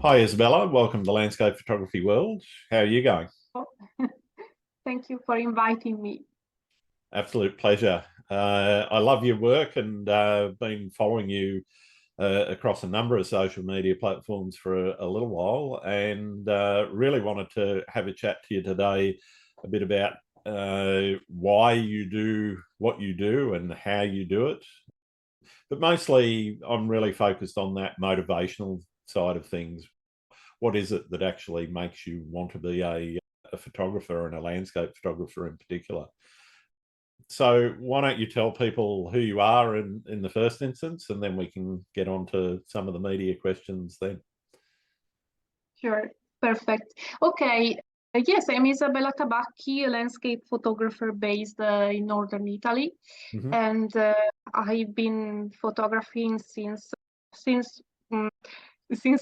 Hi, Isabella. Welcome to Landscape Photography World. How are you going? Thank you for inviting me. Absolute pleasure. I love your work and been following you across a number of social media platforms for a little while, and really wanted to have a chat to you today a bit about why you do what you do and how you do it. But mostly I'm really focused on that motivational side of things. What is it that actually makes you want to be a photographer and a landscape photographer in particular? So why don't you tell people who you are in the first instance, and then we can get on to some of the media questions then. Sure, perfect. Okay, yes, I'm Isabella Tabacchi, a landscape photographer based in northern Italy. Mm-hmm. And I've been photographing since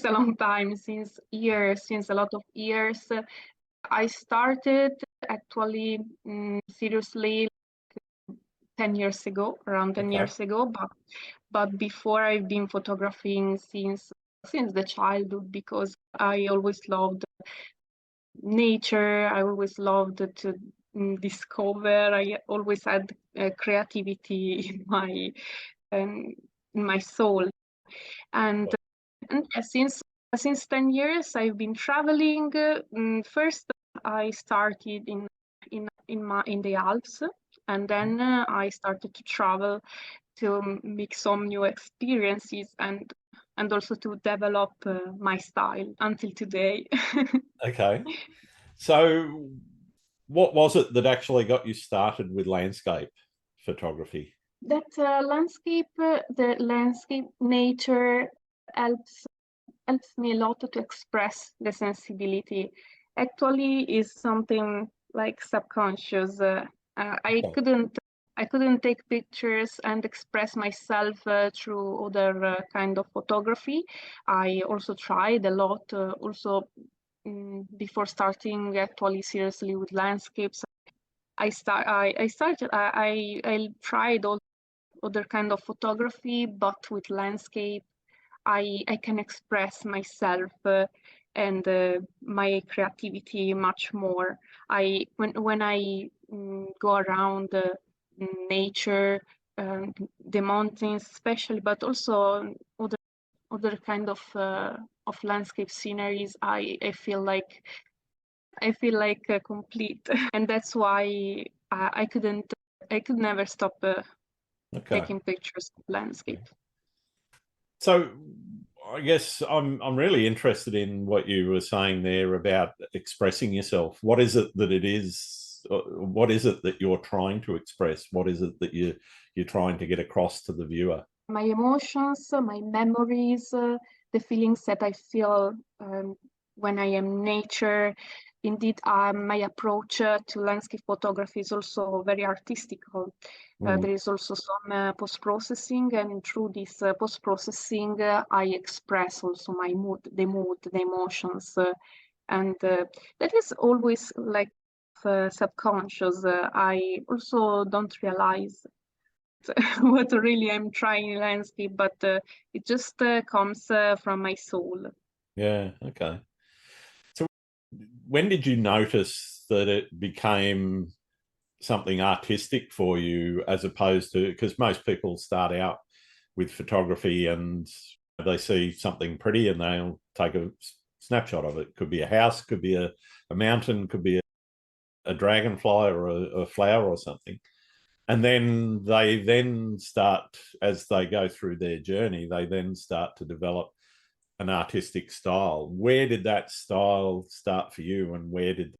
a long time, since a lot of years. I started actually seriously 10 years ago, around 10 Okay. years ago, but before I've been photographing since the childhood, because I always loved nature. I always loved to discover. I always had creativity in my soul, and since 10 years I've been traveling. First, I started in the Alps, and then I started to travel to make some new experiences and also to develop my style until today. Okay. So what was it that actually got you started with landscape photography? That the landscape nature helps me a lot to express the sensibility. Actually, is something like subconscious. I couldn't take pictures and express myself through other kind of photography. I also tried a lot. Before starting actually seriously with landscapes, I tried all other kind of photography, but with landscape, I can express myself and my creativity much more. When I go around nature, the mountains especially, but also other kind of landscape sceneries, I feel like complete, and that's why I could never stop taking pictures of landscape. So I guess I'm really interested in what you were saying there about expressing yourself. What is it that it is? What is it that you're trying to express? What is it that you're trying to get across to the viewer? My emotions, my memories, the feelings that I feel when I am nature. Indeed, my approach to landscape photography is also very artistical. There is also some post-processing, and through this post-processing, I express also my mood, the emotions, and that is always like subconscious. I also don't realize what really I'm trying in landscape, but it just comes from my soul. Yeah, okay. So when did you notice that it became something artistic for you, as opposed to, because most people start out with photography and they see something pretty and they'll take a snapshot of it. Could be a house, could be a mountain, could be a dragonfly or a flower or something. And then they then start, as they go through their journey, they then start to develop an artistic style. Where did that style start for you, and where did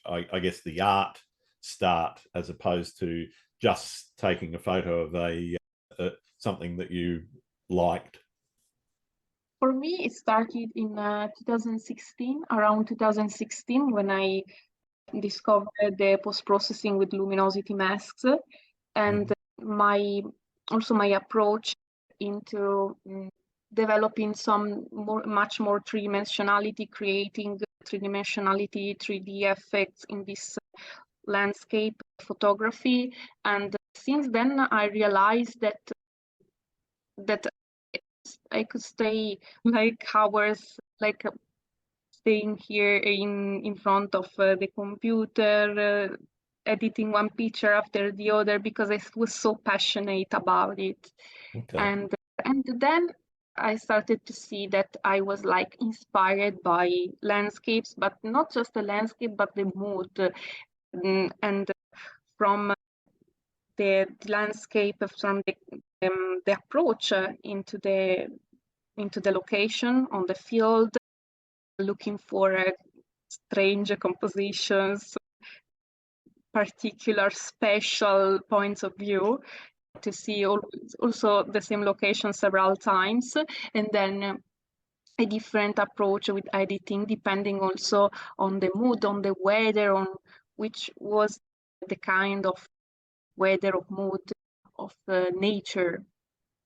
I guess the art start, as opposed to just taking a photo of something that you liked? For me, it started in 2016, around 2016, when I discovered the post-processing with luminosity masks, and my approach into developing much more three-dimensionality, creating three-dimensionality, 3D effects in this landscape photography. And since then, I realized that I could stay like hours like staying here in front of the computer, editing one picture after the other because I was so passionate about it. Okay. And then I started to see that I was like inspired by landscapes, but not just the landscape, but the mood. And from the landscape, from the approach into the location on the field, looking for strange compositions, particular special points of view, to see also the same location several times, and then a different approach with editing, depending also on the mood, on the weather, on which was the kind of weather of mood of nature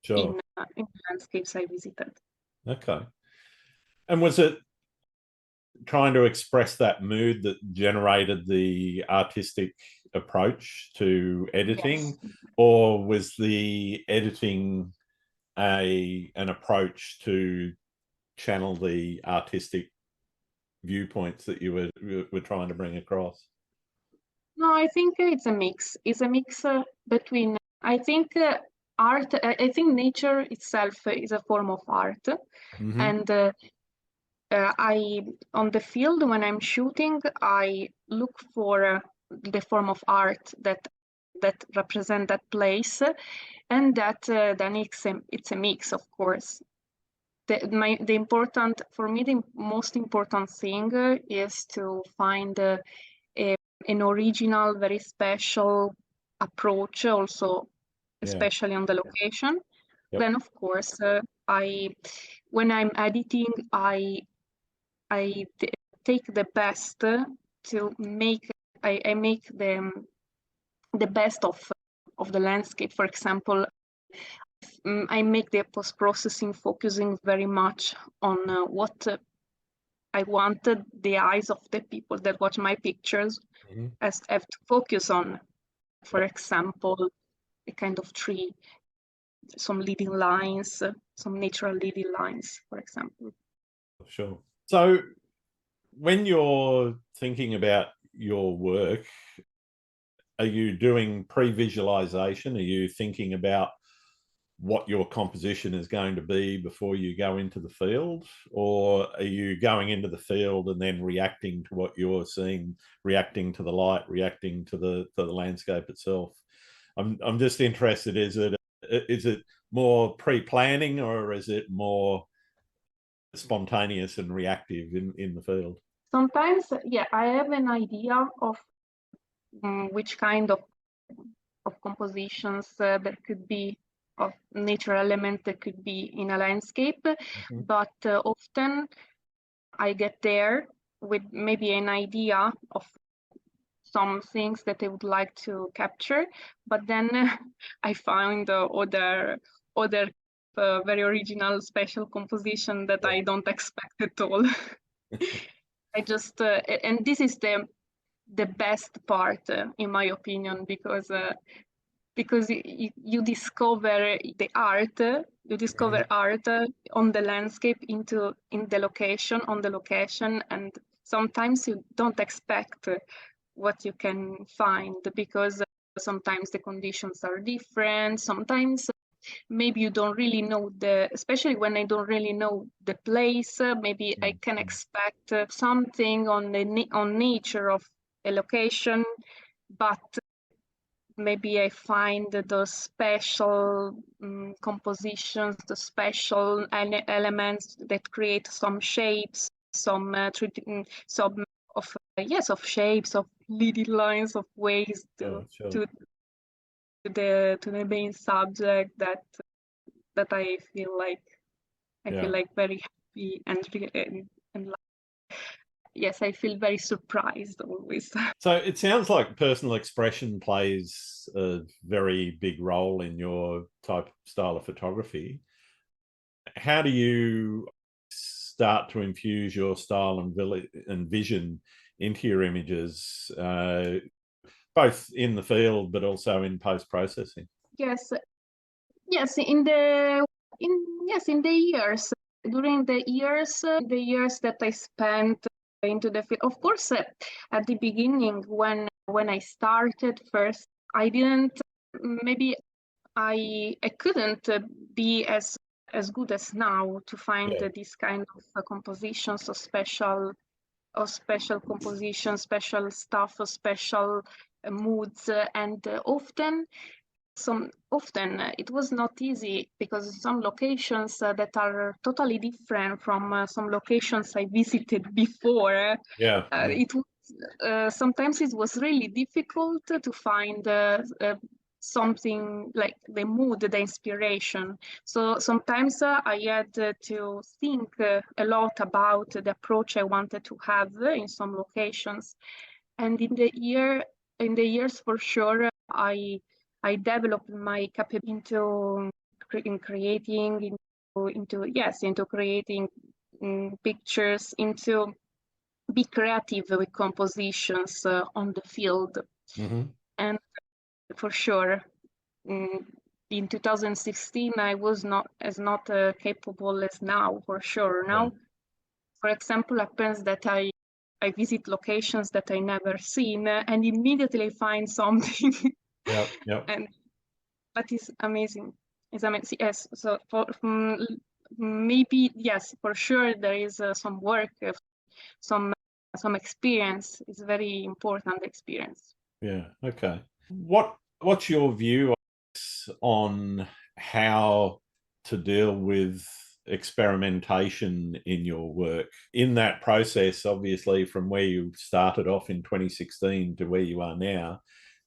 Sure. in landscapes I visited. Okay. And was it trying to express that mood that generated the artistic approach to editing, Yes. or was the editing an approach to channel the artistic viewpoints that you were trying to bring across? No, I think it's a mix. It's a mix between, I think, art, I think nature itself is a form of art. Mm-hmm. And on the field, when I'm shooting, I look for the form of art that represent that place, and that then it's a mix, of course. The important, for me, the most important thing is to find an original, very special approach, also especially on the location. Yep. Then, of course, when I'm editing, take the best to make. I make the best of the landscape. For example, I make the post-processing focusing very much on what I wanted the eyes of the people that watch my pictures Mm-hmm. as have to focus on. For Yep. example, a kind of tree, some leading lines, some natural leading lines, for example. Sure. So when you're thinking about your work, are you doing pre-visualization? Are you thinking about what your composition is going to be before you go into the field, or are you going into the field and then reacting to what you're seeing, reacting to the light, reacting to the landscape itself? I'm just interested, is it more pre-planning, or is it more spontaneous and reactive in the field? Sometimes, yeah, I have an idea of which kind of compositions that could be of natural element that could be in a landscape, Mm-hmm. but often I get there with maybe an idea of some things that I would like to capture, but then I find other very original special composition that I don't expect at all. I just and this is the best part in my opinion, because you discover the art, you discover art on the landscape in the location, on the location, and sometimes you don't expect what you can find, because sometimes the conditions are different, sometimes maybe you don't really know especially when I don't really know the place, maybe I can expect something on nature of a location, but maybe I find those special compositions, the special elements that create some shapes, some of shapes, of little lines, of ways to the main subject that I feel like very happy and yes, I feel very surprised always. So it sounds like personal expression plays a very big role in your type style of photography. How do you start to infuse your style and vision into your images, both in the field but also in post-processing? Yes, in the years, during the years that I spent into the field, of course, at the beginning when I started first, I didn't, maybe I couldn't be as good as now to find this kind of compositions, so special composition, special stuff, special moods, and often it was not easy, because some locations that are totally different from some locations I visited before. It was sometimes it was really difficult to find something like the mood, the inspiration. So sometimes I had to think a lot about the approach I wanted to have in some locations. And in the years, for sure, I developed my capability into creating, into creating pictures, into be creative with compositions on the field. And for sure, in 2016, I was not as capable as now, for sure. Now, for example, happens that I visit locations that I never seen and immediately find something. But it's amazing. It's amazing. Yes. So maybe, yes, for sure there is some work, some experience. It's very important experience. Yeah. Okay. What's your view on how to deal with experimentation in your work? In that process, obviously, from where you started off in 2016 to where you are now,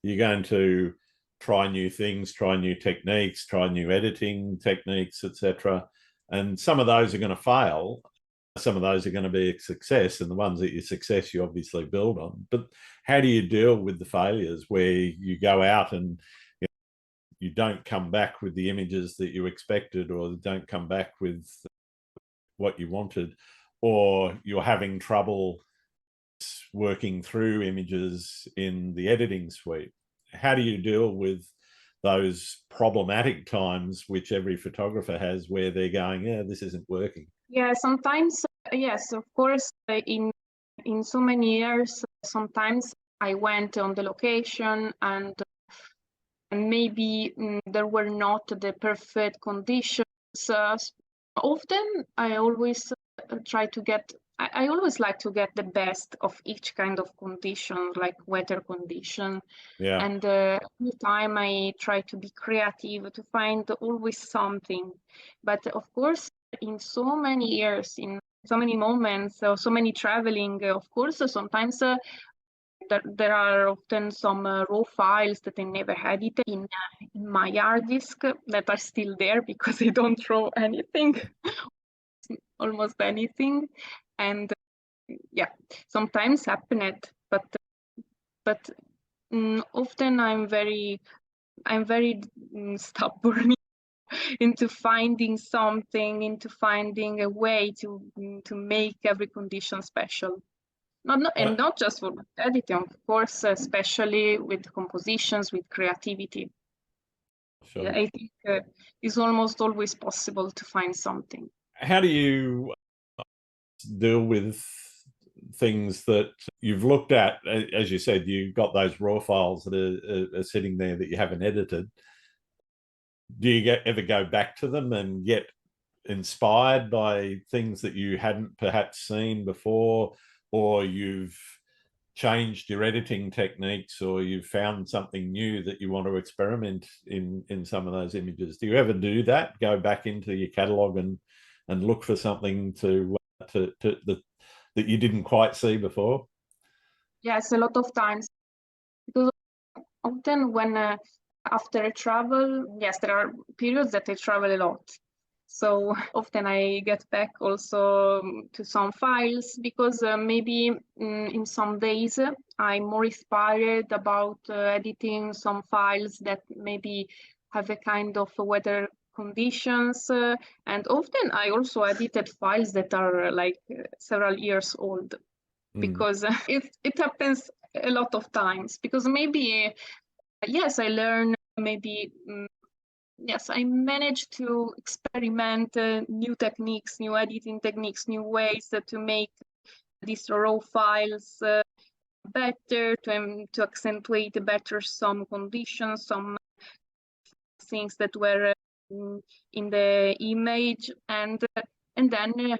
you're going to try new things, try new techniques, try new editing techniques, etc. And some of those are going to fail. Some of those are going to be a success, and the ones that you success you obviously build on. But how do you deal with the failures where you go out and you don't come back with the images that you expected, or don't come back with what you wanted, or you're having trouble working through images in the editing suite? How do you deal with those problematic times, which every photographer has, where they're going, yeah, this isn't working? Yeah, sometimes, yes, of course, in so many years, sometimes I went on the location and maybe there were not the perfect conditions. Often I always try to get, I always like to get the best of each kind of condition, like weather condition. And every time I try to be creative, to find always something. But of course, in so many years, in so many moments, or so many traveling, of course, sometimes there are often some raw files that I never edited in my hard disk that are still there because I don't throw anything, almost anything. And yeah, sometimes happened, but often I'm very stubborn into finding something, into finding a way to make every condition special. And not just for editing, of course, especially with compositions, with creativity. Sure. I think it's almost always possible to find something. How do you deal with things that you've looked at? As you said, you've got those raw files that are sitting there that you haven't edited. Do you ever go back to them and get inspired by things that you hadn't perhaps seen before, or you've changed your editing techniques, or you've found something new that you want to experiment in some of those images? Do you ever do that? Go back into your catalog and look for something that you didn't quite see before? Yes, a lot of times, because often when after a travel, yes, there are periods that I travel a lot. So often I get back also to some files, because maybe in some days I'm more inspired about editing some files that maybe have a kind of weather conditions. And often I also edited files that are like several years old, because it happens a lot of times, because maybe, yes, I learn maybe yes, I managed to experiment new techniques, new editing techniques, new ways to make these raw files better, to accentuate better some conditions, some things that were in the image, and then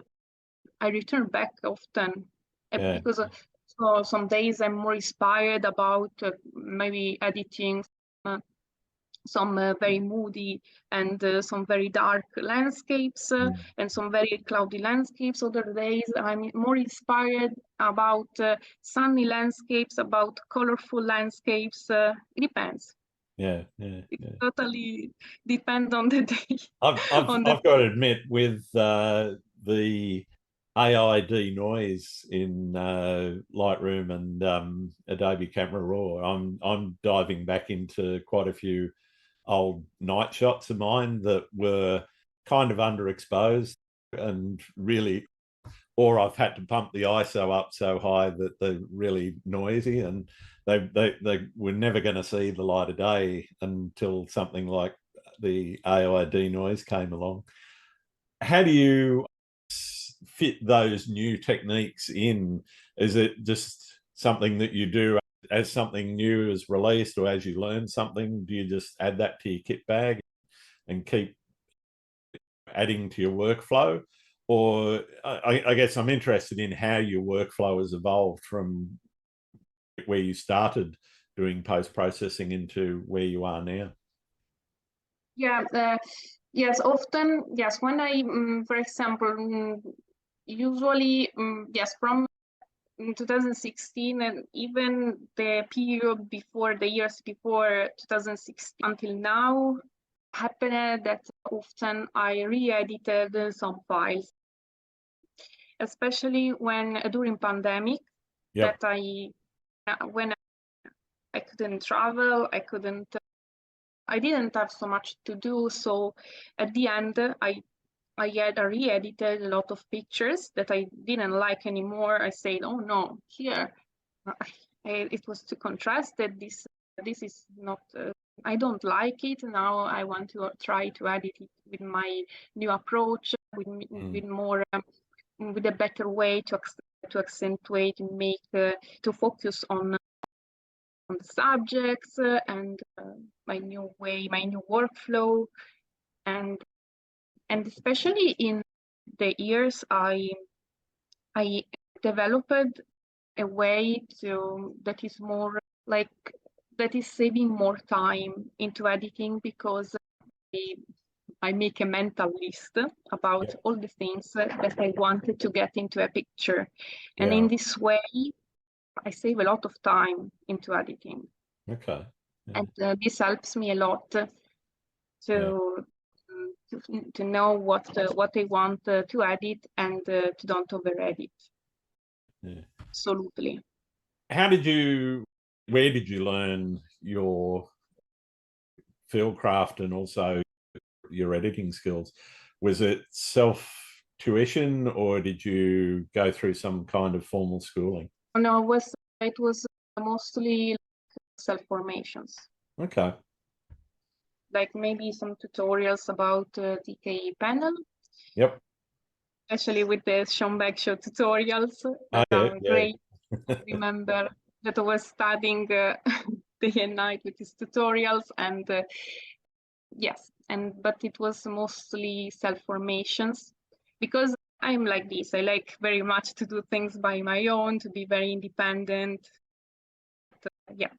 I return back often because so some days I'm more inspired about maybe editing some very moody and some very dark landscapes and some very cloudy landscapes. Other days I'm more inspired about sunny landscapes, about colorful landscapes. It depends. It totally depends on the day. I've got to admit, with the AI denoise in Lightroom and Adobe Camera Raw, I'm diving back into quite a few old night shots of mine that were kind of underexposed and really, or I've had to pump the ISO up so high that they're really noisy, and they were never going to see the light of day until something like the AI denoise came along. How do you fit those new techniques in? Is it just something that you do as something new is released, or as you learn something, do you just add that to your kit bag and keep adding to your workflow? Or I guess I'm interested in how your workflow has evolved from where you started doing post-processing into where you are now. Yeah, yes, often, yes, when I, for example, usually, yes, from 2016 and even the period before, the years before 2016 until now, happened that often I re-edited some files, especially when during pandemic, that when I couldn't travel, I didn't have so much to do. So at the end, I had re-edited a lot of pictures that I didn't like anymore. I said, oh no, here, it was too contrasted. This is not, I don't like it. Now I want to try to edit it with my new approach, with more, with a better way to accentuate and make, to focus on the subjects and my new way, my new workflow, and especially in the years I developed a way that is more like, that is saving more time into editing, because I make a mental list about all the things that I wanted to get into a picture, and in this way I save a lot of time into editing. Okay. And this helps me a lot to know what I want to edit and to don't over edit. Absolutely. Where did you learn your fieldcraft and also your editing skills? Was it self-tuition, or did you go through some kind of formal schooling? No, it was mostly self-formations. Okay. Like maybe some tutorials about DK panel. Yep. Especially with the Schoenberg show tutorials that are great. I remember that I was studying day and night with these tutorials, and yes, but it was mostly self-formations, because I'm like this. I like very much to do things by my own, to be very independent. Yeah,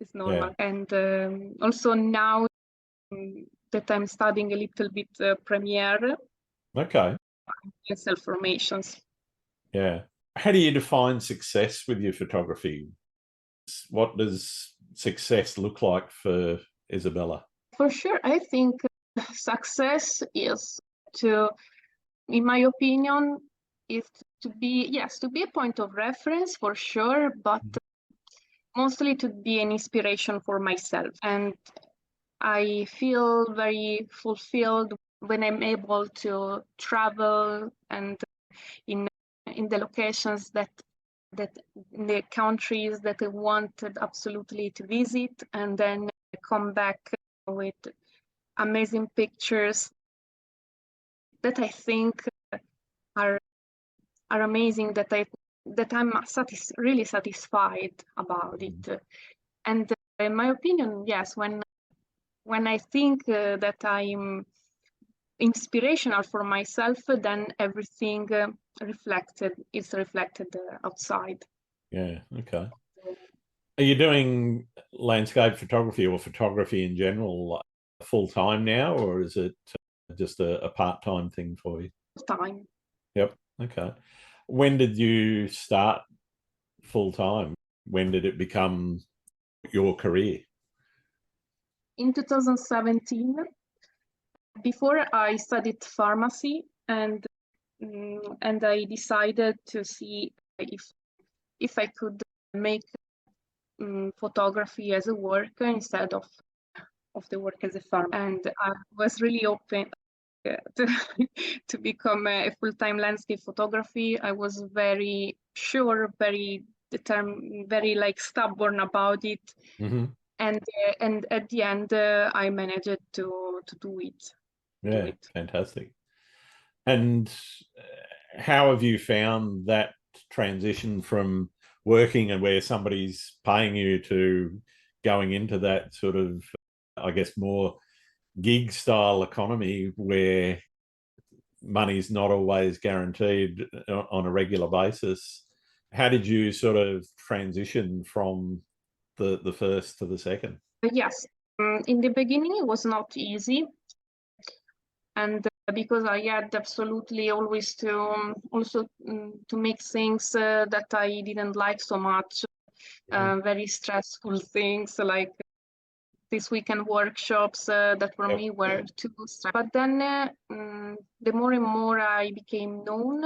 it's normal. And also now that I'm studying a little bit Premiere. Okay. Self-formations. Yeah. How do you define success with your photography? What does success look like for Isabella? For sure, I think success is in my opinion, is to be a point of reference for sure, but mostly to be an inspiration for myself. And I feel very fulfilled when I'm able to travel and in the locations that in the countries that I wanted absolutely to visit, and then come back with amazing pictures that I think are amazing, that I'm really satisfied about it. And in my opinion, yes, when I think that I'm inspirational for myself, then everything is reflected outside. Yeah. Okay. Are you doing landscape photography or photography in general full time now, or is it just a part-time thing for you? Time. Yep. Okay. When did you start full time? When did it become your career? In 2017, before I studied pharmacy, and I decided to see if I could make photography as a work instead of the work as a farmer. And I was really open to become a full-time landscape photography. I was very sure, very determined, very like stubborn about it. And at the end, I managed to do it. Yeah, fantastic. And how have you found that transition from working and where somebody's paying you to going into that sort of, I guess, more gig style economy where money's not always guaranteed on a regular basis? How did you sort of transition from the first to the second? Yes, in the beginning it was not easy, and because I had absolutely always to also to make things that I didn't like so much, very stressful things like these weekend workshops that for me were too stressful. But then the more and more I became known,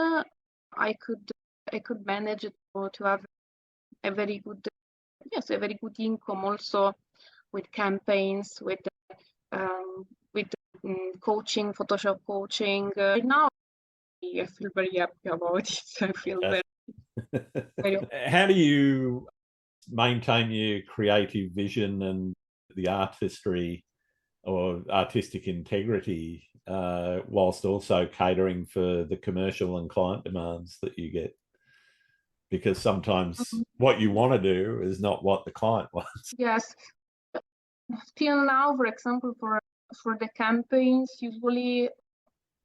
I could manage to have a very good income also with campaigns, with coaching, Photoshop coaching. Right now, I feel very happy about it. I feel very How do you maintain your creative vision and the artistry or artistic integrity whilst also catering for the commercial and client demands that you get? Because sometimes what you want to do is not what the client wants. Yes. Till now, for example, for the campaigns, usually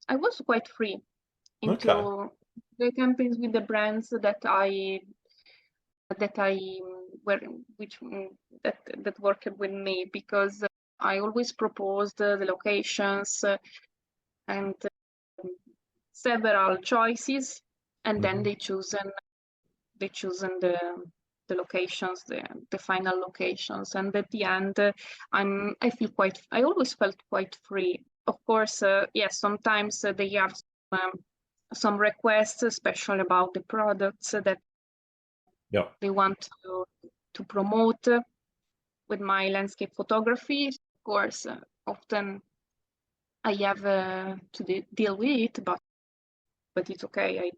I was quite free into the campaigns with the brands that worked with me, because I always proposed the locations and several choices, and then they chosen the locations, the final locations, and at the end I always felt quite free. Of course, yes, sometimes they have some requests, especially about the products that they want to promote with my landscape photography. Of course, often I have to deal with it, but it's okay.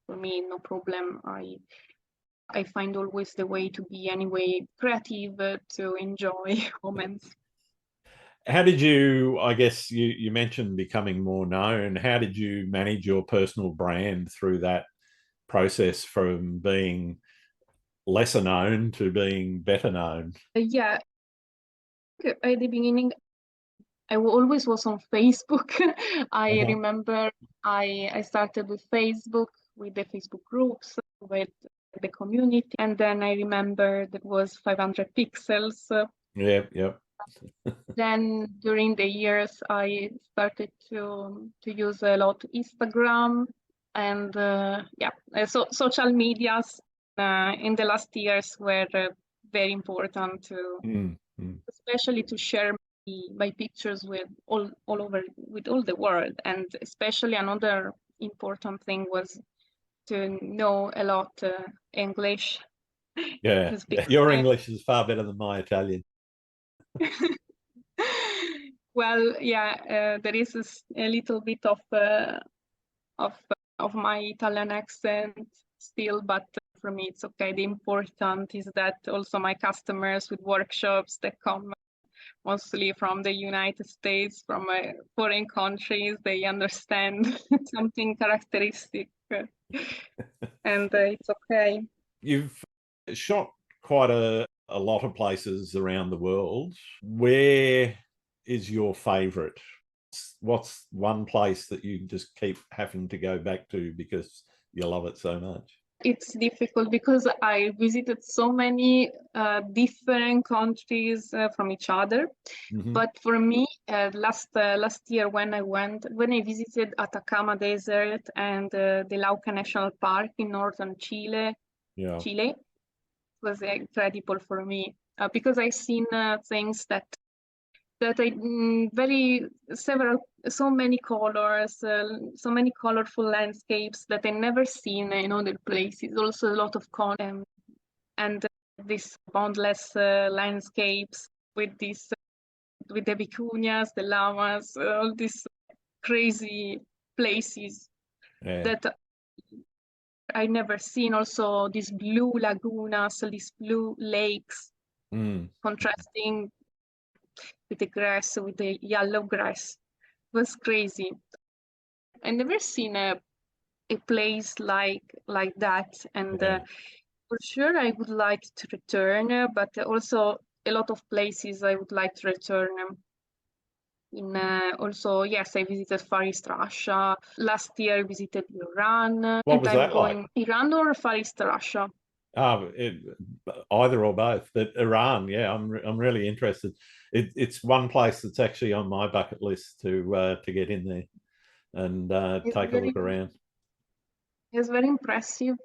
For me, no problem. I find always the way to be anyway creative, to enjoy moments. How did you, I guess you mentioned becoming more known. How did you manage your personal brand through that process from being lesser known to being better known? Yeah, at the beginning, I always was on Facebook. I remember I started with Facebook, with the Facebook groups, with the community, and then I remember there was 500 pixels. Yep. Then during the years, I started to use a lot Instagram and so social medias in the last years were very important to, especially to share my pictures with all over, with all the world. And especially another important thing was to know a lot English. Yeah, your English is far better than my Italian. Well, yeah, there is a little bit of my Italian accent still, but for me it's okay. The important is that also my customers with workshops that come mostly from the United States, from foreign countries. They understand something characteristic, and it's okay. You've shot quite a lot of places around the world. Where is your favorite? What's one place that you just keep having to go back to because you love it so much? It's difficult because I visited so many different countries from each other. But for me, last year when I visited Atacama Desert and the Lauca National Park in northern Chile, it was incredible for me because I've seen things that so many colors, so many colorful landscapes that I never seen in other places. Also a lot of color and these boundless landscapes with the vicuñas, the llamas, all these crazy places that I never seen. Also these blue lagunas, these blue lakes, contrasting with the grass, with the yellow grass. It was crazy. I never seen a place like that, and for sure I would like to return, but also a lot of places I would like to return. Also, yes, I visited Far East Russia. Last year I visited Iran. What was that like? Iran or Far East Russia? Either or both. But Iran, yeah, I'm really interested. It's one place that's actually on my bucket list to get in there and take a look around. It's very impressive.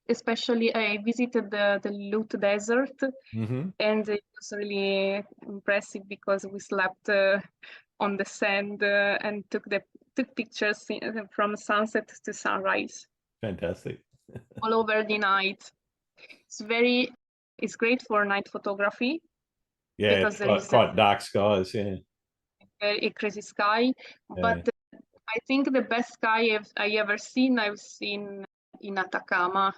Especially I visited the Lut Desert, and it was really impressive because we slept on the sand and took pictures from sunset to sunrise. Fantastic. All over the night. It's great for night photography. Yeah, because there is quite dark skies. Yeah, a crazy sky, but I think the best sky I've seen in Atacama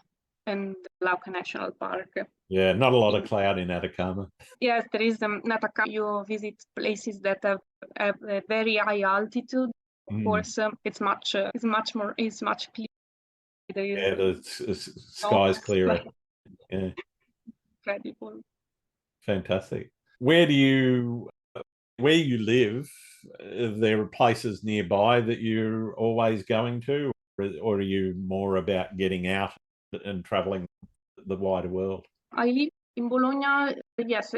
and Lauca National Park. Yeah, not a lot of cloud in Atacama. Yes, there is in Atacama. You visit places that have a very high altitude. Of course, it's much clearer. Yeah, the sky's clearer. Yeah, incredible. Fantastic. Where you live, there are places nearby that you're always going to, or are you more about getting out and traveling the wider world? I live in Bologna, yes,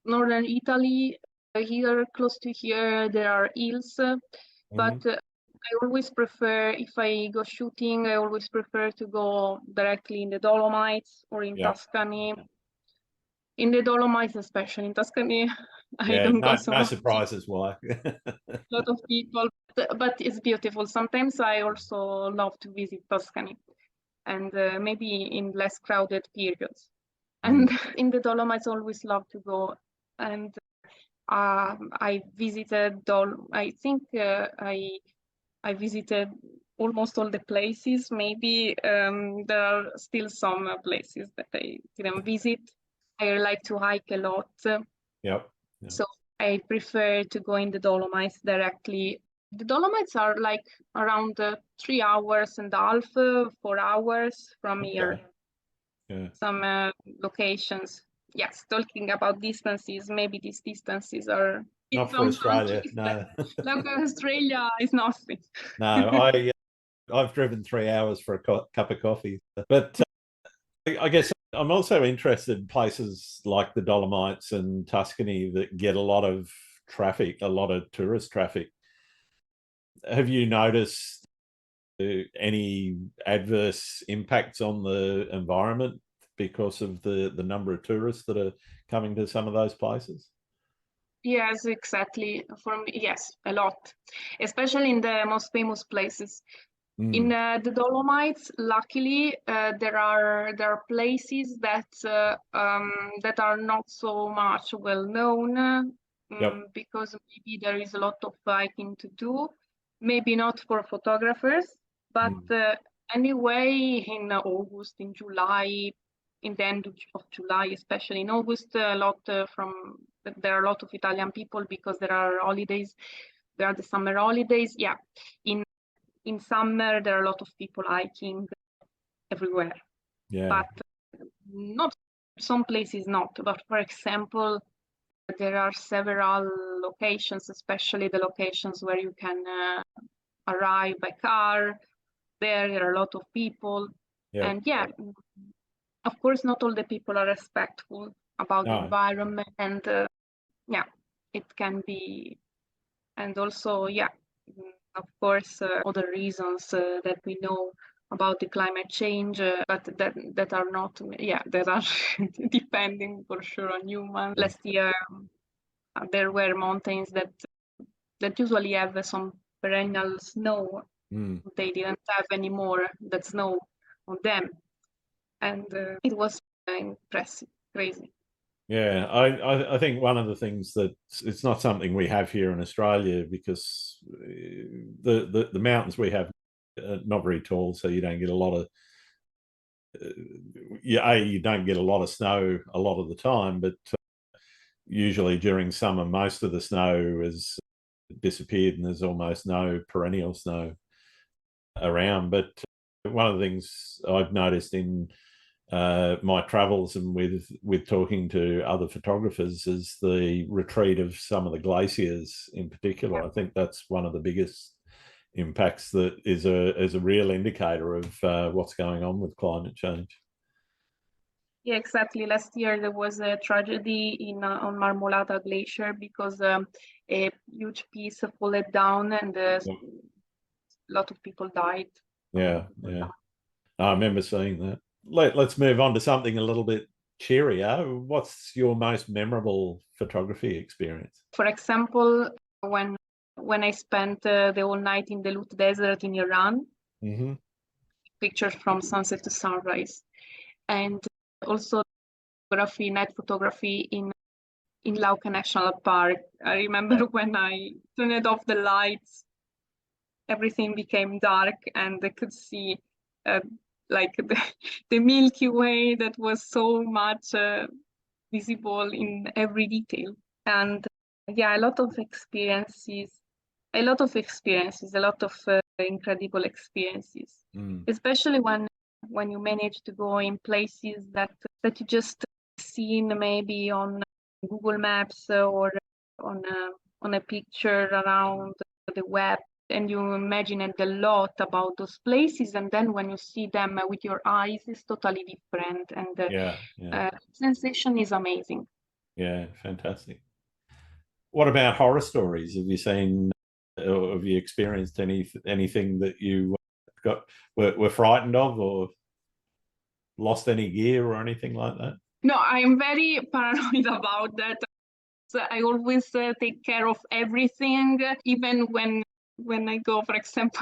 northern Italy. Here, close to here, there are hills, but I always prefer, if I go shooting, I always prefer to go directly in the Dolomites or in Tuscany. In the Dolomites, especially in Tuscany, I don't go so much. No surprises why. A lot of people, but it's beautiful. Sometimes I also love to visit Tuscany, and maybe in less crowded periods. And in the Dolomites, I always love to go. And I visited I think I visited almost all the places. Maybe there are still some places that I didn't visit. I like to hike a lot. So I prefer to go in the Dolomites directly. The Dolomites are like around 3 hours and a half, 4 hours from here. Some locations. Yes, talking about distances, maybe these distances are not for Australia. No, like Australia is nothing. No, I've driven 3 hours for a cup of coffee, but I guess I'm also interested in places like the Dolomites and Tuscany that get a lot of traffic, a lot of tourist traffic. Have you noticed any adverse impacts on the environment because of the number of tourists that are coming to some of those places? Yes, exactly. For me, yes, a lot, especially in the most famous places. In the Dolomites, luckily, there are places that are not so much well known because maybe there is a lot of hiking to do. Maybe not for photographers, but anyway, in August, in July, in the end of July, especially in August, a lot from there are a lot of Italian people because there are holidays. There are the summer holidays. Yeah, in summer there are a lot of people hiking everywhere. Yeah. But not some places not. But for example, there are several locations, especially the locations where you can arrive by car. There are a lot of people, Yeah. and yeah, of course, not all the people are respectful about the environment, and yeah, it can be, and also, yeah, of course, other reasons that we know about the climate change, but that are not, yeah, that are depending for sure on humans. Last year, there were mountains that usually have some perennial snow. They didn't have any more that snow on them, and it was impressive, crazy. Yeah, I think one of the things that it's not something we have here in Australia, because the mountains we have are not very tall, so you don't get a lot of you don't get a lot of snow a lot of the time, but usually during summer most of the snow has disappeared and there's almost no perennial snow around. But one of the things I've noticed in my travels and with talking to other photographers is the retreat of some of the glaciers in particular. I think that's one of the biggest impacts that is a real indicator of what's going on with climate change. Yeah, exactly. Last year there was a tragedy on Marmolada Glacier because a huge piece fell down and a lot of people died. Yeah, yeah. I remember seeing that. Let's move on to something a little bit cheerier. What's your most memorable photography experience? For example, when I spent the whole night in the Lut Desert in Iran, pictures from sunset to sunrise, and also night photography in Lauca National Park. I remember when I turned off the lights, everything became dark, and I could see like the Milky Way that was so much visible in every detail. And yeah, a lot of experiences, a lot of incredible experiences, especially when you manage to go in places that you just seen maybe on Google Maps or on a picture around the web, and you imagine a lot about those places, and then when you see them with your eyes, it's totally different, and sensation is amazing. Yeah, fantastic. What about horror stories? Have you seen or have you experienced anything that you were frightened of or lost any gear or anything like that? No, I am very paranoid about that. So I always take care of everything, even when I go, for example,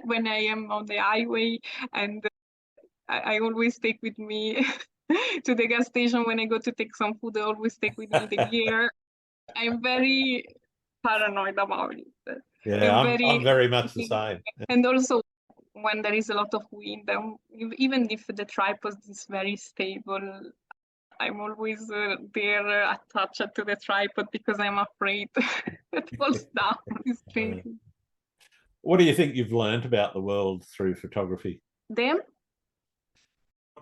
when I am on the highway, and I always take with me to the gas station when I go to take some food. I always take with me the gear. I'm very paranoid about it. Yeah, I'm very much the same. And also when there is a lot of wind, even if the tripod is very stable, I'm always there attached to the tripod because I'm afraid it falls down. It's crazy. What do you think you've learned about the world through photography? Them?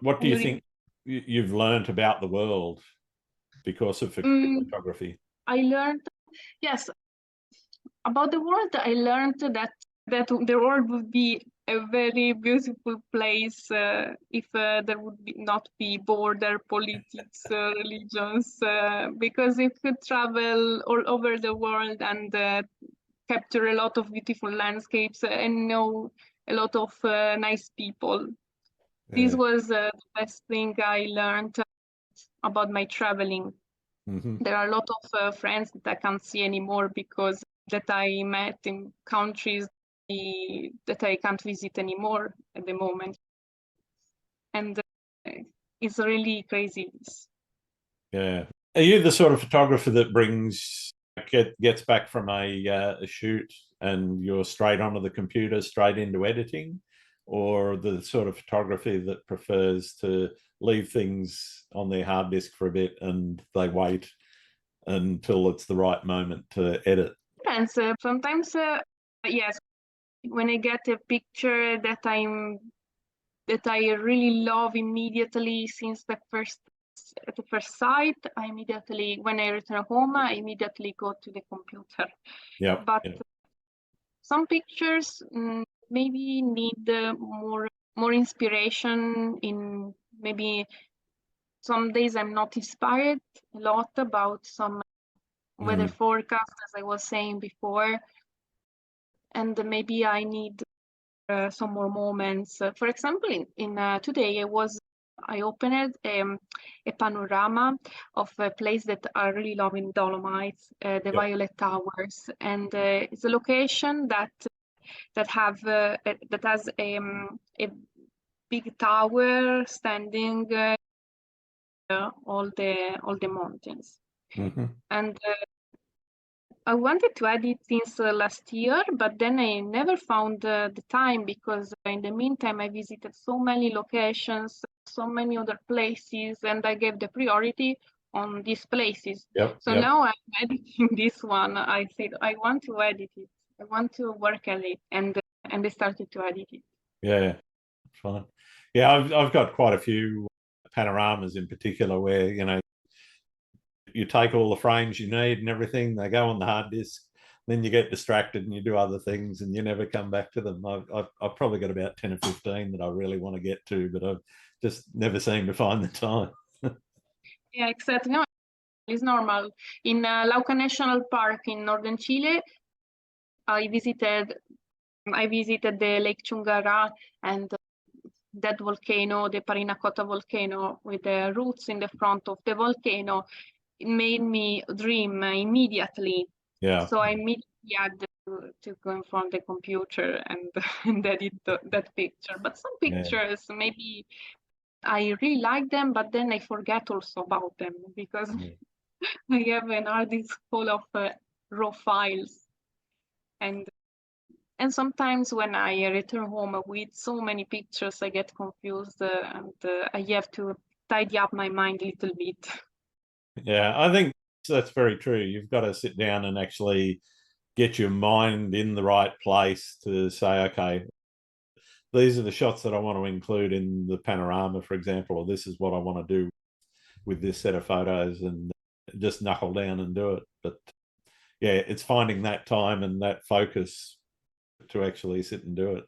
What do you think you've learned about the world because of photography? I learned, yes, about the world. I learned that the world would be a very beautiful place if there would not be border politics, religions, because if you travel all over the world and capture a lot of beautiful landscapes and know a lot of nice people. This was the best thing I learned about my traveling. There are a lot of friends that I can't see anymore because that I met in countries that I can't visit anymore at the moment. And it's really crazy. Yeah. Are you the sort of photographer that gets back from a shoot and you're straight onto the computer, straight into editing? Or the sort of photography that prefers to leave things on their hard disk for a bit and they wait until it's the right moment to edit? Depends. Sometimes, yes, when I get a picture that I really love immediately since the first at the first sight, when I return home, I immediately go to the computer. Yeah. But some pictures maybe need more inspiration. In maybe some days I'm not inspired a lot about some weather forecast, as I was saying before, and maybe I need some more moments. For example, in today I opened a panorama of a place that I really love in Dolomites, the Violet Towers, and it's a location that has a big tower standing all the mountains, and I wanted to edit since last year, but then I never found the time, because in the meantime I visited so many locations, so many other places, and I gave the priority on these places. Now I'm editing this one. I said I want to edit it. I want to work at it, and I started to edit it. Yeah, fine. Yeah, I've got quite a few panoramas in particular where, you know, you take all the frames you need and everything, they go on the hard disk, then you get distracted and you do other things and you never come back to them. I've probably got about 10 or 15 that I really want to get to, but I've just never seemed to find the time. Yeah, exactly. No, it's normal. In Lauca National Park in northern Chile, I visited the Lake Chungara, and that volcano, the Parinacota volcano, with the roots in the front of the volcano. It made me dream immediately. Yeah. So I immediately had to go in front of the computer and edit that picture. But some pictures, maybe I really like them, but then I forget also about them, because I have an hard disk full of raw files. And sometimes when I return home with so many pictures, I get confused, and I have to tidy up my mind a little bit. Yeah, I think that's very true. You've got to sit down and actually get your mind in the right place to say, okay, these are the shots that I want to include in the panorama, for example, or this is what I want to do with this set of photos, and just knuckle down and do it. But yeah, it's finding that time and that focus to actually sit and do it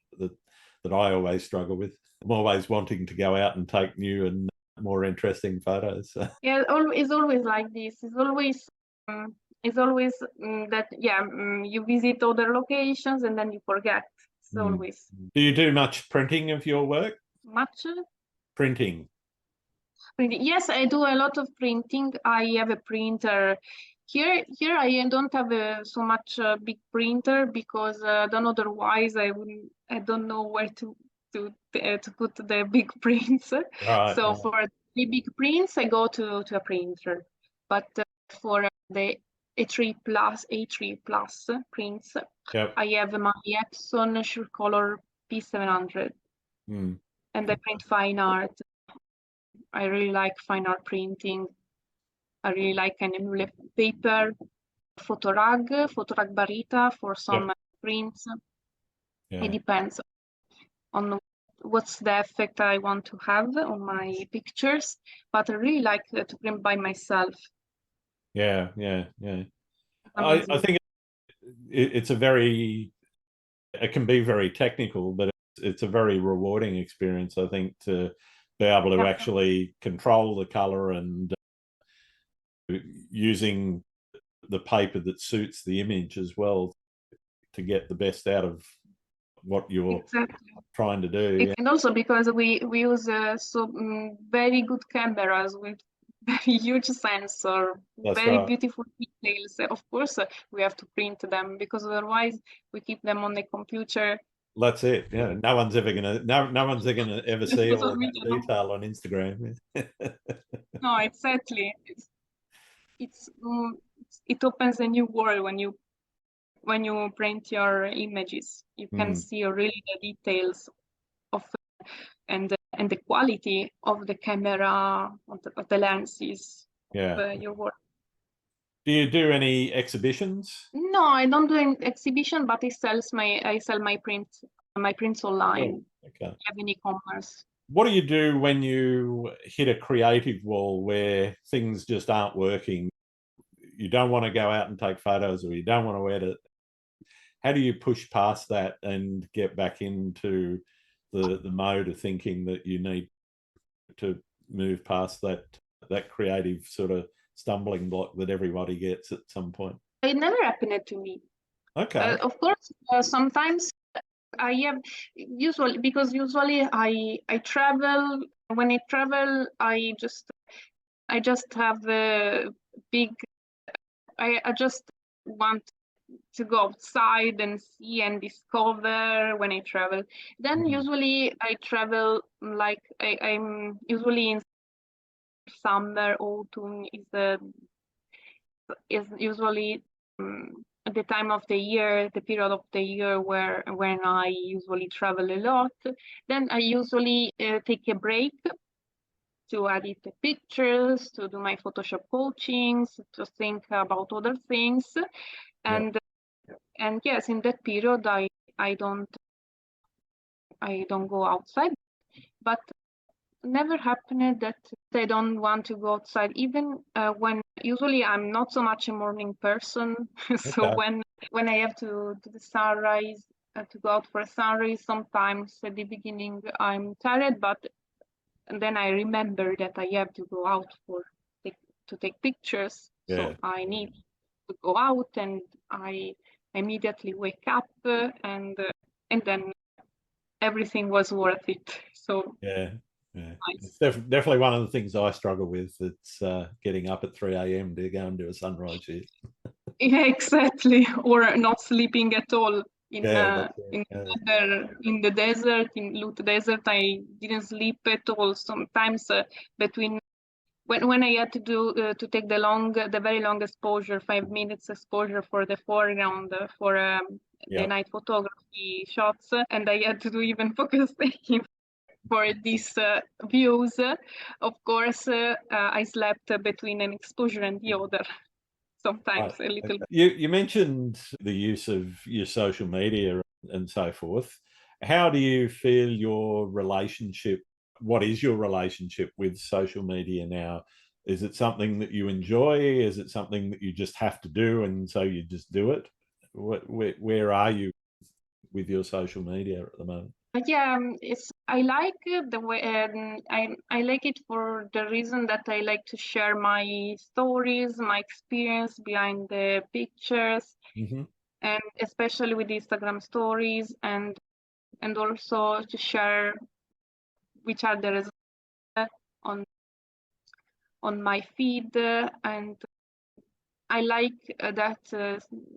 that I always struggle with. I'm always wanting to go out and take new and more interesting photos. Yeah, it's always like this. It's always that you visit other locations and then you forget. It's always. Do you do much printing of your work? Much printing? Yes, I do a lot of printing. I have a printer. Here I don't have so much big printer, because then otherwise I don't know where to put the big prints. Right. So for the big prints, I go to a printer. But for the A3 plus prints, I have my Epson SureColor P700, and I print fine art. I really like fine art printing. I really like an emulate paper, Photorag Barita for some prints. It depends on what's the effect I want to have on my pictures, but I really like to print by myself. Yeah. I think it can be very technical, but it's a very rewarding experience, I think, to be able to actually control the color and using the paper that suits the image as well to get the best out of what you're trying to do. And also because we use very good cameras with very huge sensor, very beautiful details. Of course, we have to print them, because otherwise we keep them on the computer. That's it. Yeah, no one's ever gonna ever see all that detail on Instagram. No, exactly. It opens a new world when you print your images. You can see really the details of and the quality of the camera, of the lenses of your work. Do you do any exhibitions? No, I don't do an exhibition, but I sell my prints Oh, online. okay. I have an e-commerce. What do you do when you hit a creative wall where things just aren't working? You don't want to go out and take photos, or you don't want to edit. How do you push past that and get back into the mode of thinking that you need to move past that creative sort of stumbling block that everybody gets at some point? It never happened to me. Okay. Of course, sometimes I have usually I travel. When I travel, I just have a big. I just want to go outside and see and discover when I travel. Then usually I travel like I'm usually in summer, autumn is usually the time of the year, the period of the year when I usually travel a lot. Then I usually take a break to edit the pictures, to do my Photoshop coachings, to think about other things, and and yes, in that period I don't I don't go outside, but never happened that I don't want to go outside, even when usually I'm not so much a morning person. So Okay. when I have to do the sunrise, to go out for a sunrise, sometimes at the beginning I'm tired, but then I remember that I have to go out to take pictures. Yeah. So I need to go out, and I immediately wake up, and then everything was worth it. So Yeah. Yeah. nice. It's definitely one of the things I struggle with. It's getting up at 3 a.m. to go and do a sunrise shoot. Yeah, exactly. Or not sleeping at all Yeah, that's it. in the desert, in Lut Desert. I didn't sleep at all. Sometimes between when I had to do to take the very long exposure, 5 minutes exposure for the foreground for the Yep. night photography shots, and I had to do even focus taking for these views. Of course, I slept between an exposure and the other. Sometimes Right. a little. Okay. You mentioned the use of your social media and so forth. How do you feel your relationship? What is your relationship with social media now? Is it something that you enjoy? Is it something that you just have to do, and so you just do it? Where are you with your social media at the moment? Yeah, it's I like the way I like it for the reason that I like to share my stories, my experience behind the pictures, Hmm. and especially with Instagram stories, and also to share which are the results on on my feed, and I like that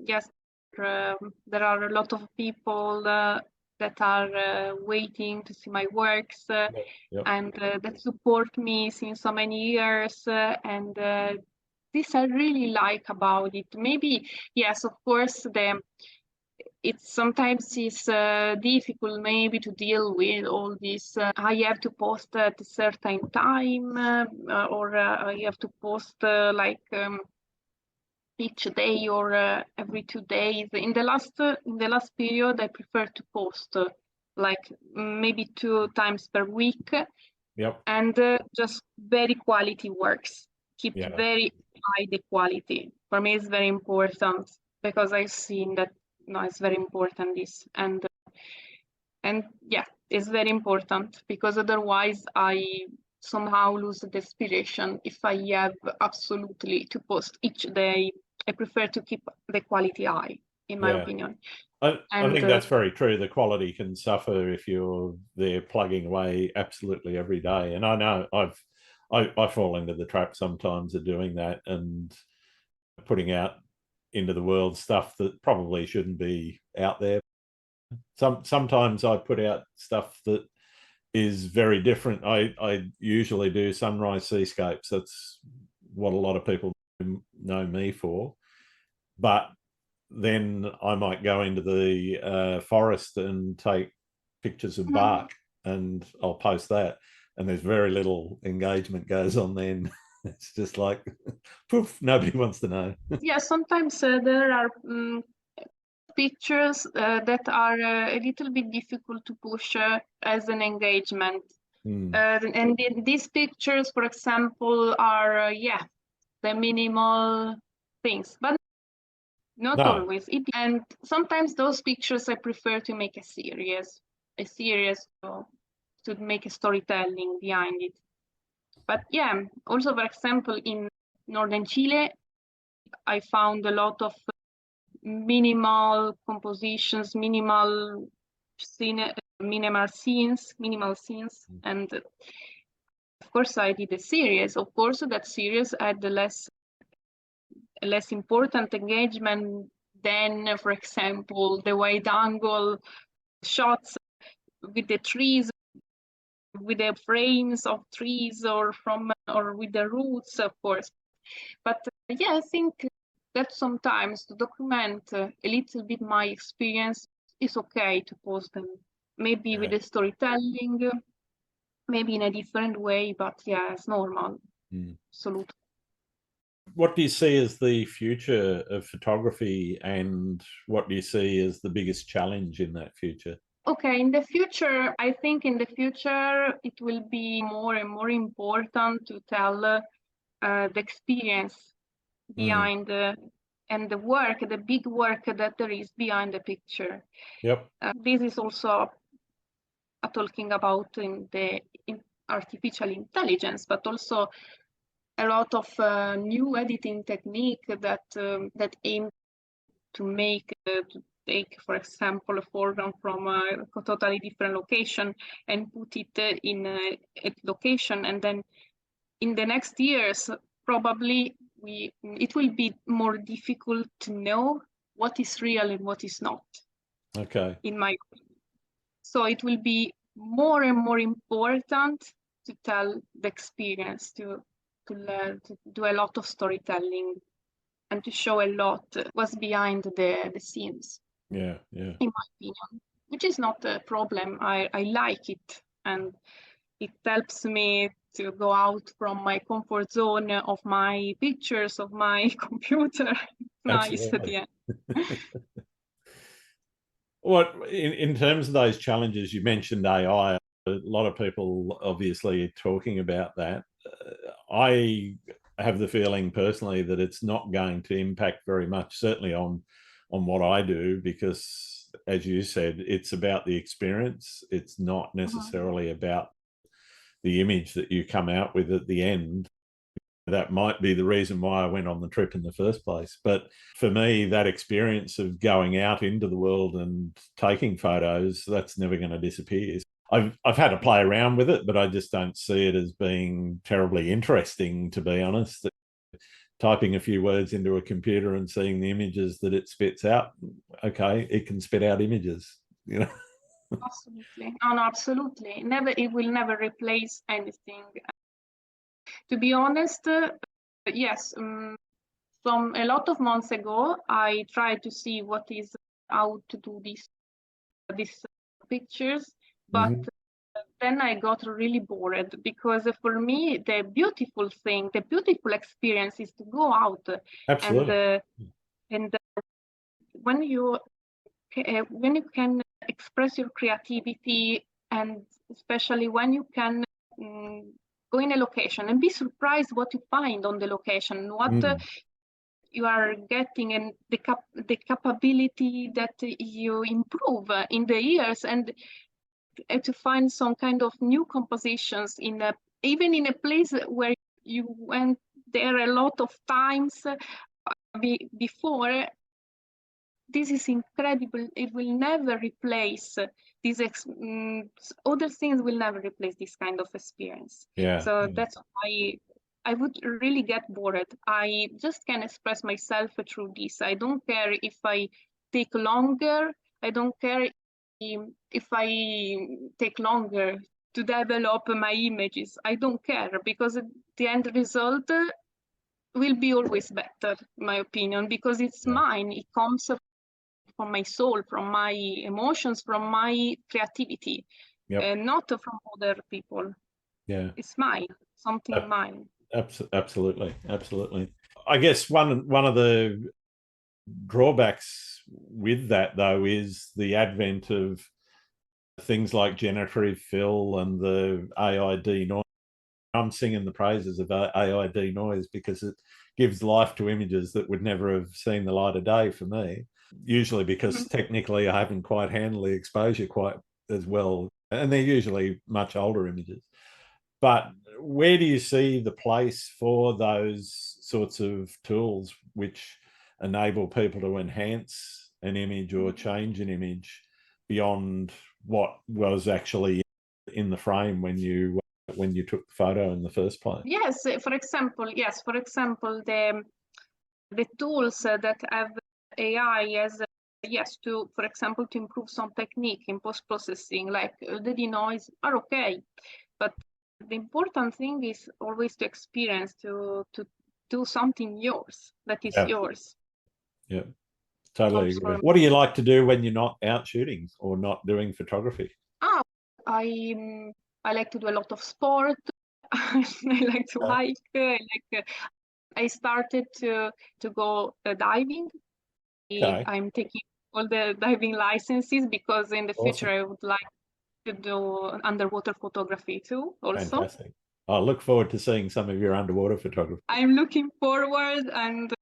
yes, there are a lot of people that are waiting to see my works, Yep. and that support me since so many years, and this I really like about it. Maybe yes, of course, the it sometimes is difficult maybe to deal with all this. I have to post at a certain time, or I have to post like. Each day or every 2 days. In the last period, I prefer to post like maybe 2 times per week, Yep. and just very quality works. Keep Yeah. very high the quality. For me, it's very important because I've seen that no, it's very important this and yeah, it's very important because otherwise I somehow lose the inspiration if I have absolutely to post each day. I prefer to keep the quality high, in my Yeah. opinion. I And think that's very true. The quality can suffer if you're there plugging away absolutely every day. And I know I fall into the trap sometimes of doing that and putting out into the world stuff that probably shouldn't be out there. Sometimes I put out stuff that is very different. I usually do sunrise seascapes. That's what a lot of people know me for. But then I might go into the forest and take pictures of bark, and I'll post that. And there's very little engagement goes on then. It's just like, poof, nobody wants to know. Yeah, sometimes there are pictures that are a little bit difficult to push as an engagement. And these pictures, for example, are, the minimal things, but not always. And sometimes those pictures I prefer to make a series to make a storytelling behind it. But yeah, also, for example, in northern Chile, I found a lot of minimal compositions, minimal scenes, and of course I did a series. Of course, that series had less important engagement than, for example, the wide angle shots with the trees, with the frames of trees, or with the roots, of course. But yeah, I think that sometimes to document a little bit my experience is okay to post them, maybe with the storytelling, maybe in a different way, but yeah, it's normal. Absolutely. What do you see as the future of photography, and what do you see as the biggest challenge in that future? Okay, in the future, I think in the future it will be more and more important to tell the experience behind and the work, the big work that there is behind the picture. Yep. This is also talking about in artificial intelligence, but also a lot of new editing technique that aim to make to take, for example, a foreground from a totally different location and put it in a location, and then in the next years probably it will be more difficult to know what is real and what is not. Okay. In my opinion. So it will be more and more important to tell the experience, to learn, to do a lot of storytelling, and to show a lot what's behind the scenes. Yeah. In my opinion, which is not a problem. I like it, and it helps me to go out from my comfort zone of my pictures, of my computer. Nice at the end. What in terms of those challenges, you mentioned AI. A lot of people obviously are talking about that. I have the feeling personally that it's not going to impact very much, certainly on what I do, because as you said, it's about the experience. It's not necessarily about the image that you come out with at the end. That might be the reason why I went on the trip in the first place. But for me, that experience of going out into the world and taking photos, that's never going to disappear. I've had to play around with it, but I just don't see it as being terribly interesting, to be honest. Typing a few words into a computer and seeing the images that it spits out, okay, it can spit out images, you know. Absolutely. Oh, no, absolutely. It will never replace anything. To be honest, yes, from a lot of months ago, I tried to see how to do these pictures, but then I got really bored, because for me, the beautiful experience is to go out. Absolutely. And when you can express your creativity, and especially when you can go in a location and be surprised what you find on the location, what you are getting, and the capability that you improve in the years, and to find some kind of new compositions even in a place where you went there a lot of times before. This is incredible. It will never replace other things will never replace this kind of experience. So that's why I would really get bored. I just can express myself through this. I don't care if I take longer. I don't care if I take longer to develop my images. I don't care, because the end result will be always better, in my opinion, because it's mine. It comes from my soul, from my emotions, from my creativity, not from other people. It's mine, something mine. Absolutely, absolutely. I guess one of the drawbacks with that, though, is the advent of things like generative fill and the AID noise. I'm singing the praises of AID noise because it gives life to images that would never have seen the light of day for me. Usually because technically I haven't quite handled the exposure quite as well. And they're usually much older images. But where do you see the place for those sorts of tools which enable people to enhance an image or change an image beyond what was actually in the frame when you took the photo in the first place? Yes, for example, the tools that have AI as yes, to, for example, to improve some technique in post-processing, like the denoise are okay, but the important thing is always to experience, to do something yours that is yours. Yeah, totally agree. What do you like to do when you're not out shooting or not doing photography? I like to do a lot of sport. I like to hike. I started to go diving. Okay. I'm taking all the diving licenses because in the future Awesome. I would like to do underwater photography too, also. Fantastic. I look forward to seeing some of your underwater photography. I'm looking forward, and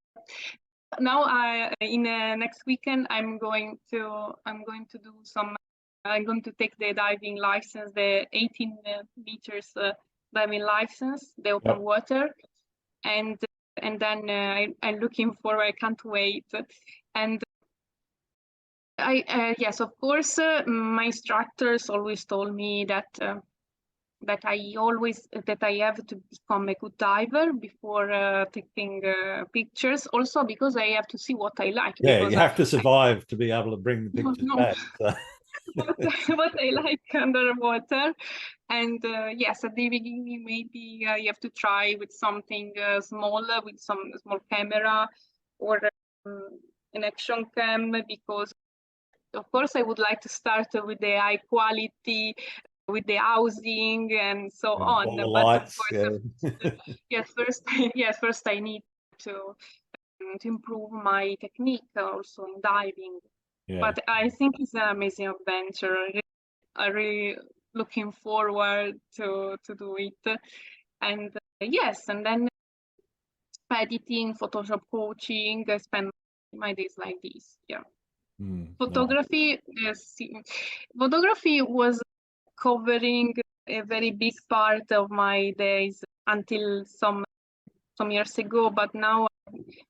now in next weekend I'm going to do some. I'm going to take the diving license, the 18 meters diving license, the open water, and then I'm looking forward. I can't wait. And yes, of course, my instructors always told me that I have to become a good diver before taking pictures. Also because I have to see what I like. Yeah, because you have to survive to be able to bring the pictures back. So. what I like underwater. And yes, at the beginning, maybe you have to try with something smaller, with some small camera or an action cam, because of course I would like to start with the high quality, with the housing and so on. All the But lights, of course, first I need to improve my technique also in diving. But I think it's an amazing adventure. I'm really looking forward to do it. And yes, and then editing, Photoshop coaching, I spend my days like this. Yeah. Photography, photography was covering a very big part of my days until some years ago, but now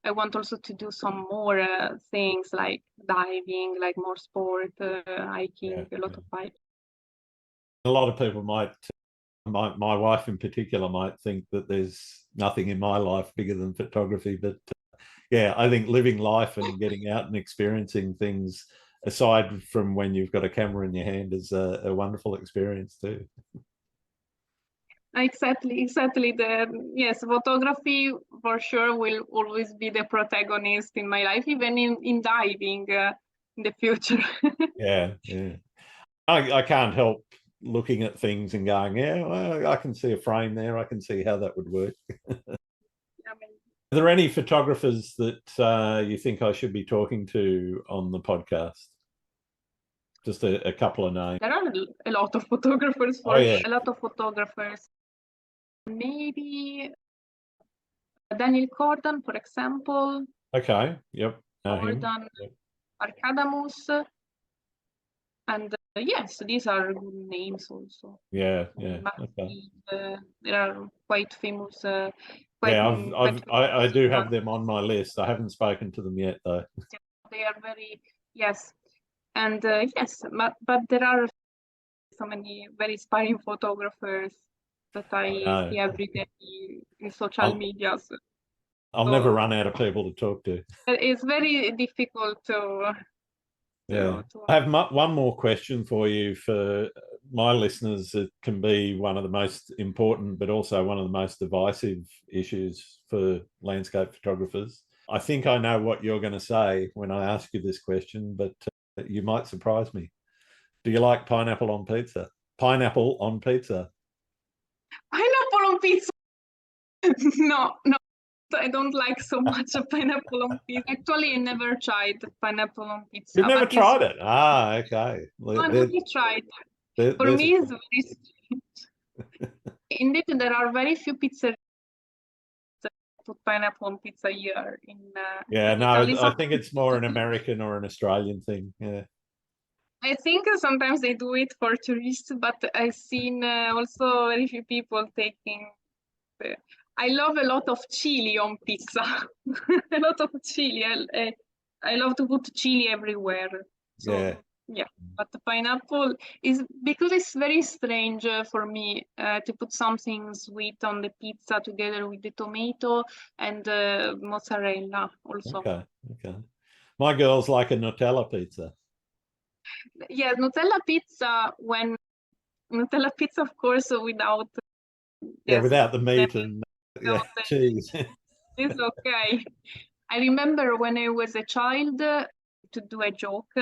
I want also to do some more things like diving, like more sport, hiking, a lot of hiking. A lot of people might, my wife in particular, might think that there's nothing in my life bigger than photography. But yeah, I think living life and getting out and experiencing things aside from when you've got a camera in your hand is a wonderful experience too. Exactly. Yes, photography for sure will always be the protagonist in my life, even in diving in the future. Yeah. I can't help looking at things and going, yeah, well, I can see a frame there. I can see how that would work. Are there any photographers that you think I should be talking to on the podcast? Just a couple of names. There are a lot of photographers, a lot of photographers. Maybe Daniel Corden, for example. Okay. Yep. Corden, Arcadamus. And yes, these are good names also. Yeah. Okay. There are quite famous. I do have them on my list. I haven't spoken to them yet, though. They are very and yes, but there are so many very inspiring photographers that I see every day in social media. So. I'll never run out of people to talk to. It's very difficult to. Yeah. I have one more question for you. For my listeners, it can be one of the most important, but also one of the most divisive issues for landscape photographers. I think I know what you're going to say when I ask you this question, but you might surprise me. Do you like pineapple on pizza? Pineapple on pizza. Pineapple on pizza. No, no, I don't like so much a pineapple on pizza. Actually, I never tried pineapple on You've pizza, never but it's tried it? Ah, okay. I only tried. For There's a me, it's very strange. Indeed, there are very few pizzerias that put pineapple on pizza here yeah. in No, Italy. I think it's more an American or an Australian thing. Yeah, I think sometimes they do it for tourists, but I've seen also very few people taking. I love a lot of chili on pizza. A lot of chili. I love to put chili everywhere. yeah. So yeah, but the pineapple is because it's very strange for me to put something sweet on the pizza together with the tomato and mozzarella also. Okay, okay. My girls like a Nutella pizza. Yeah, Nutella pizza when Nutella pizza, of course, without Yeah, yes, without the them meat and yeah, without the cheese. it's okay. I remember when I was a child, to do a joke,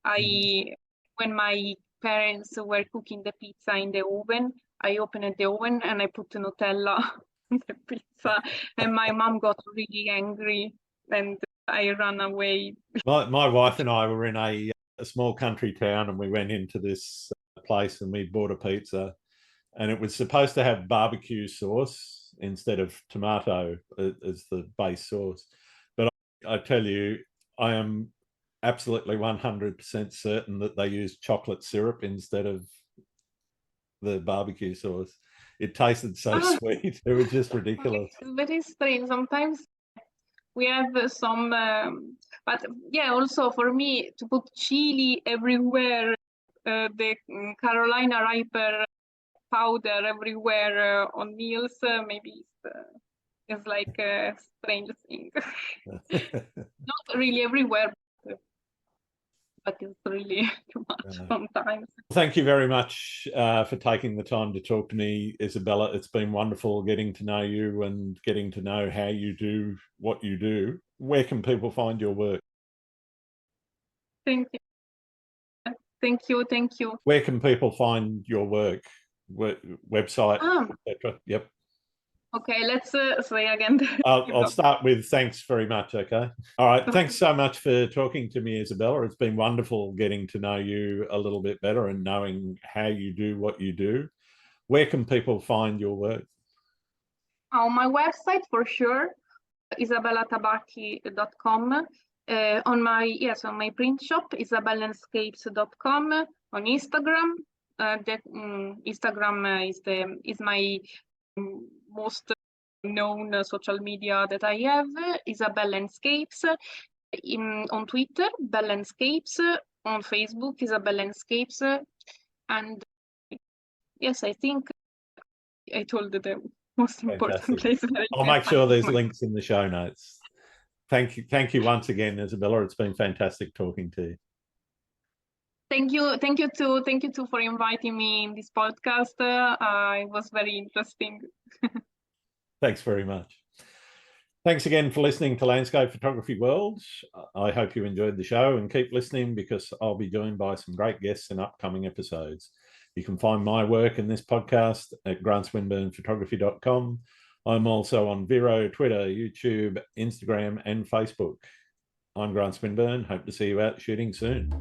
I when my parents were cooking the pizza in the oven, I opened the oven and I put Nutella on the pizza, and my mom got really angry, and I ran away. My wife and I were in a small country town, and we went into this place and we bought a pizza, and it was supposed to have barbecue sauce instead of tomato as the base sauce. But I tell you, I am absolutely 100% certain that they used chocolate syrup instead of the barbecue sauce. It tasted so Ah, sweet. It was just ridiculous. it's very strange. Sometimes we have some, but yeah, also for me to put chili everywhere, the Carolina Reaper powder everywhere on meals, maybe it's like a strange thing. Not really everywhere, but it's really too much sometimes. Thank you very much for taking the time to talk to me, Isabella. It's been wonderful getting to know you and getting to know how you do what you do. Where can people find your work? Thank you. Thank you. Thank you. Where can people find your work? Website, etc. Yep. Okay, let's say again. I'll start with thanks very much. Okay. All right. Thanks so much for talking to me, Isabella. It's been wonderful getting to know you a little bit better and knowing how you do what you do. Where can people find your work? On my website for sure, isabellatabacchi.com. On my print shop, isabellanscapes.com. On Instagram, Instagram is my most known social media that I have, Isabella Landscapes. On Twitter, Bella Landscapes. On Facebook, Isabella Landscapes. And yes, I think I told the most important place where I'll make sure there's links in the show notes. Thank you once again, Isabella. It's been fantastic talking to you. Thank you too for inviting me in this podcast. It was very interesting. Thanks very much. Thanks again for listening to Landscape Photography World. I hope you enjoyed the show and keep listening because I'll be joined by some great guests in upcoming episodes. You can find my work in this podcast at grantswinburnphotography.com. I'm also on Vero, Twitter, YouTube, Instagram, and Facebook. I'm Grant Swinburne. Hope to see you out shooting soon.